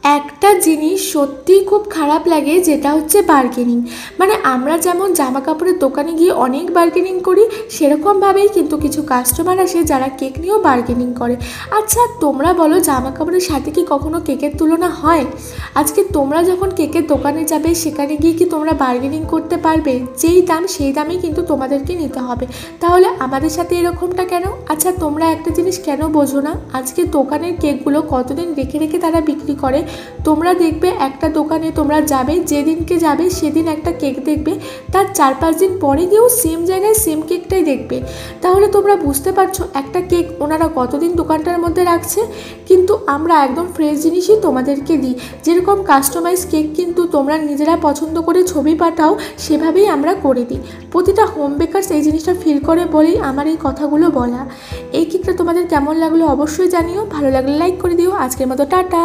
একটা জিনিস সত্যিই খুব খারাপ লাগে, যেটা হচ্ছে বার্গেনিং। মানে আমরা যেমন জামা কাপড়ের দোকানে গিয়ে অনেক বার্গেনিং করি, সেরকমভাবেই কিন্তু কিছু কাস্টমার আসে যারা কেক নিয়েও বার্গেনিং করে। আচ্ছা তোমরা বলো, জামা কাপড়ের সাথে কি কখনো কেকের তুলনা হয়? আজকে তোমরা যখন কেকের দোকানে যাবে, সেখানে গিয়ে কি তোমরা বার্গেনিং করতে পারবে? যেই দাম সেই দামেই কিন্তু তোমাদেরকে নিতে হবে। তাহলে আমাদের সাথে এরকমটা কেন? আচ্ছা তোমরা একটা জিনিস কেন বোঝো না, আজকে দোকানের কেকগুলো কতদিন রেখে রেখে তারা বিক্রি করে। তোমরা দেখবে একটা দোকানে তোমরা যাবে, যেদিনকে যাবে সেদিন একটা কেক দেখবে, তার 4-5 দিন পরে গিয়েও সেম জায়গায় সেম কেকটাই দেখবে। তাহলে তোমরা বুঝতে পারছো একটা কেক ওনারা কতদিন দোকানটার মধ্যে রাখছে। কিন্তু আমরা একদম ফ্রেশ জিনিসই তোমাদেরকে দিই। যেরকম কাস্টমাইজ কেক কিন্তু তোমরা নিজেরা পছন্দ করে ছবি পাঠাও, সেভাবেই আমরা করে দিই। প্রতিটা হোম বেকারস এই জিনিসটা ফিল করে বলেই আমার এই কথাগুলো বলা। এই কেকটা তোমাদের কেমন লাগলো অবশ্যই জানিও, ভালো লাগলে লাইক করে দিও। আজকের মতো টাটা।